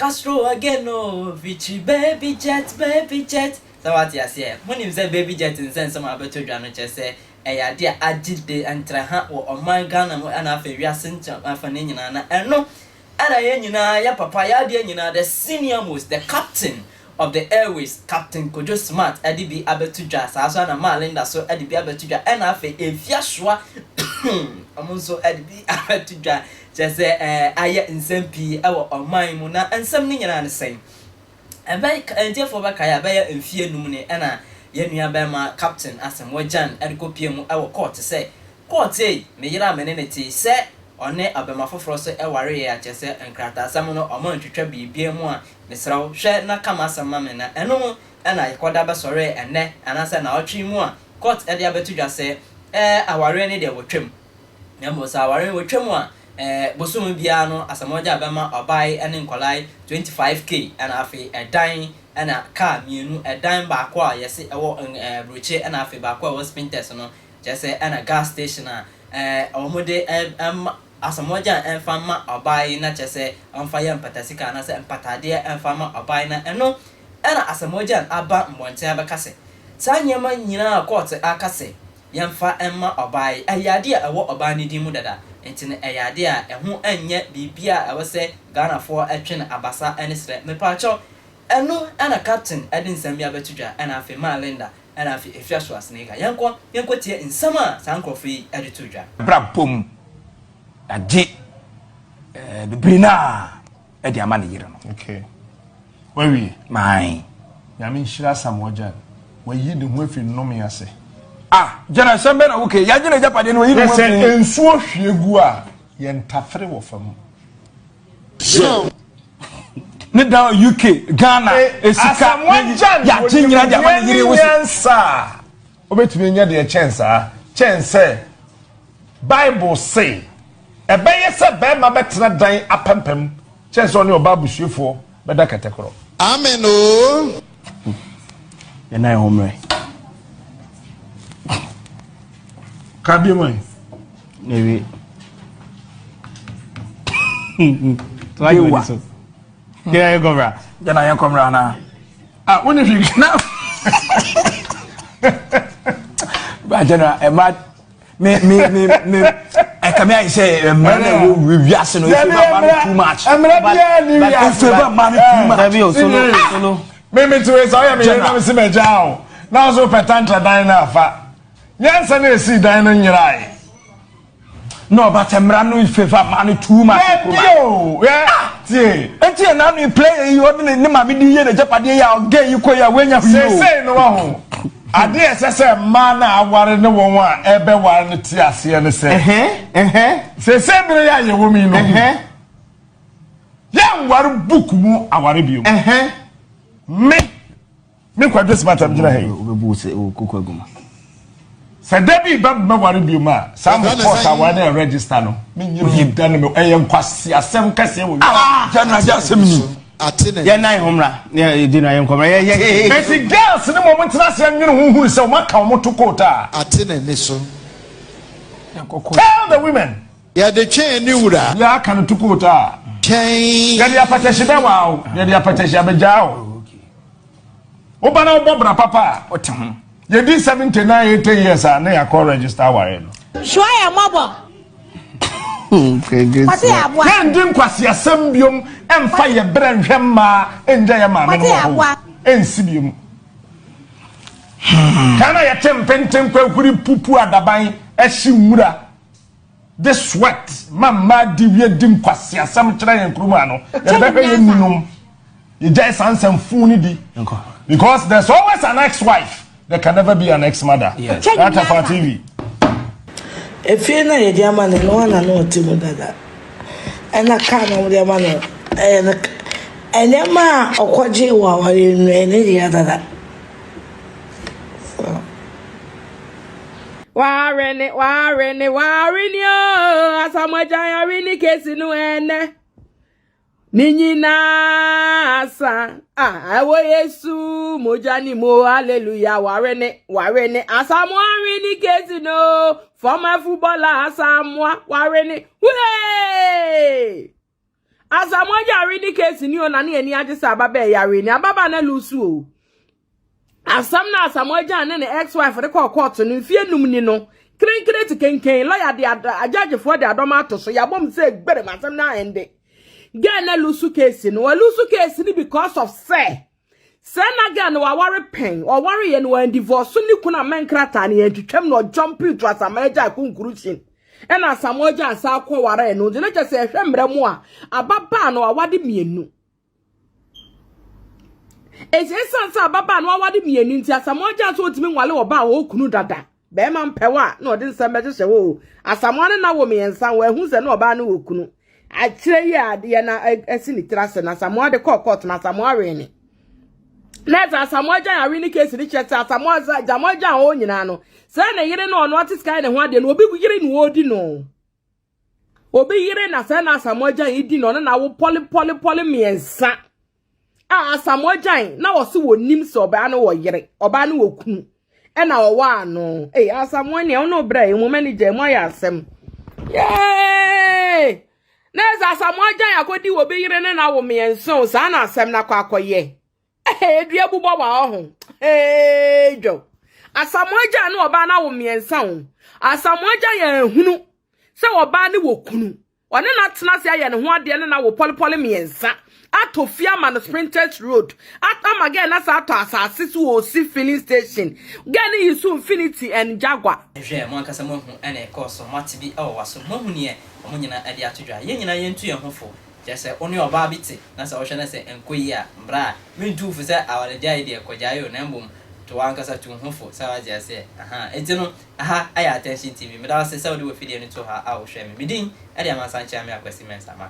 Castro again, no, Vichy, baby jet. So what you say? When you say baby jet and send some about to John, just say, eh, dear, I did the Antraha or my gun and Afia, we are sent to Afanina, and no, and I, ya papa, ya dear, the senior most, the captain of the airways, Captain Kojo Smart, Eddie be able to just, as one of my Linda, so Eddie be able to just, and Afia, if Schwar, I'm also Eddie be able to just. Just say, I in Sempi, our or mine, Muna, and something around the same. And by and therefore, Bakaya, Bayer and Fear Numine, Anna, Yenia Bama, Captain Asamoah Gyan, and Copium, our court to say, Court say, Mayra Menenity, say, or ne Abema for Frost, a warrior, just say, and Crata, Samono, or Monte Trebi, be more, Miss Row, share Nakamasa Mamma, and no, and I called Abasore, and ne, and I said, now 3 more. Court at the other to just say, our rainy day will trim. Numbers our rain will trim one. Busuefuo Asamoah Bama Obaa and Nkwalai 25k and Afia a dime and a car munu a dime bakwa yes a walk and bruche and Afia bakwa was spinters no just say and a gas station omode Asamoah and Fama Obaa na just say on fire and patasika and I said patadia and Fama Obaa na and no and Asamoah aba mbonte abakase sanyama nyina court akase yamfa emma Obaa ayade a wo Obaa ni dimu dada entine ayade a eho anye bibia a wose Ghana for etwen abasa enisre me pacho eno ana captain edin sambia betudwa ana afi Malinda ana afi Afia Schwarzenegger yanko tie nsama sankofi editudwa brabom ade bibrina edi amane yire no okay we my yami nshira Asamoah Gyan wayi de ho afi nnome ase Jana sembe na okay ya jina japade no yiri mo se ensuo hwiegu a ye ntafere wo fam so ne da UK Ghana esika ya jinyira de amane yiri wo sa obetumi nya de chance Bible say ebeye se be ma betena dan apempem chance oni Obaa Busuefuo be da katekoro amen o ya na homre Kabi mãe. Maybe. Like what so? Can I go bra? Then I come round now. When if you now. But general, me. I come here say man we viase no if man too much. But if man too much. That be solo. Me to say I am here na me see me jao. Now so petantra dan na fa. Yansa na esi dan no nyirai. No, but emra no favor man too much. Yeah, tie. Enti na no play you ordinary ne ma me di ye na japade ya gay you ko ya wenya hu. Say no wa ho. Ade esese man na aware ne won a ebe ware ne ti ase ne se. Say bere ya ye wo mi no. Ya ware book mu aware biom. Me kwadwe smart am gina he. Obebu se kokko aguma. Se debi ba ware biom a some course aware na register no. Me nyiro dan me Nkwasiasem kase wo. Jana jasem ni. Atene. Ya nine homra. Ya di na yem komra. Ya. Beti girls ni mo ntina se nwene huhu se o maka o moto kota. Atene ni so. Tell the women. Ya de chain ni wura. Ya kan to kota. Chain. Ya dia pateshi be wa o. Ya dia pateshi abeja o. Oba na obobra papa. Otem. You did 79 80 years and now you call register warren. Schwar ya mabo. Okay, good. Pati abwa. Then Nkwasiasem biom emfa ye bere nhwemma enja ye ma me no. Ensibiom. Kana ye tempentem kwakuri pupu adaban ehyi nwura. The sweat mama di wie di Nkwasiasem kira ye nkruma no. Ye bebe ye nunum. Ye jai sansem funi di. Because there's always an ex-wife. There can never be an ex-mother. Yes. That's for TV. If you're not a German, no one I know to that. And I can't know the man. And then ma or what you are in any other. Warren yo Asamoah Gyan rini kesi no ene ninyi na sa awo Yesu mojani mo hallelujah Warren Asamoah rini kesi no former footballer Asamoah Warren hey Asamoah yare ni case ni ona na ani age sa baba yare ni ababa na lusu o asam na Asamoah Gyan ne ex wife de call court no fie num ni no krenkre ti kenken lawyer de judge for de adoma to so yabom say gbere masam na ende Gyan na lusu case no lusu case ni because of say na Gyan wa ware pen or ware ye no divorce ni kuna menkrata na yentwetwam no jump to Asamoah Gyan kunkurushin ena Asamoah Gyan sa akwa ware no de na je se hwemre mu a ababa no awade mienu esensa ababa no awade mienu nti Asamoah Gyan so otimi nwale oba wo kunu dada be ma mpewa na odi nsa meje wo Asamoah ne na wo miensa wo ehun se na oba na wo kunu akire yi ade na esi ni trase na Asamoah de court na Asamoah we ni na Asamoah Gyan ari ni case ni chete Asamoah Gyan o nyina no se na yire no ono ati sky ne ho ade no obi yire ni odi no obi yire na se na Asamoah Gyan idi no na wo poli miensa Asamoah Gyan na wo se wo nim so oba na wo yire oba na wo kunu e na wo wa no Asamoah ne ono bra e mo manager mo ya asem yey na Asamoah Gyan akodi wo bi yire ne na wo miensa sa na asem na kwa akoye dua bubo wa ho jo Asamoah Gyan no oba na wo miensa ho Asamoah Gyan ya hunu se oba ne wo kunu one na tena se ya ne ho ade ne na wo poli miensa atofia man Sprinters Road atama again na sa to asase so o si filling station Gyan yi so Infinity and Jaguar ehwe mo akasa mo hu ene course mati bi o waso mo hu ne mo nyina ade atodwa ye nyina yentu ye hofo jese oni oba biti na sa wo hwe na se enkoyi a mbra me du fu se awale dia ide ekojayo na mbom to wankasa tu hofo sa wa jese etino aya attention TV me da se sa wo de wo fidie ni to ha a wo hwe me midin ade amansa ncha me akwasi mensa ma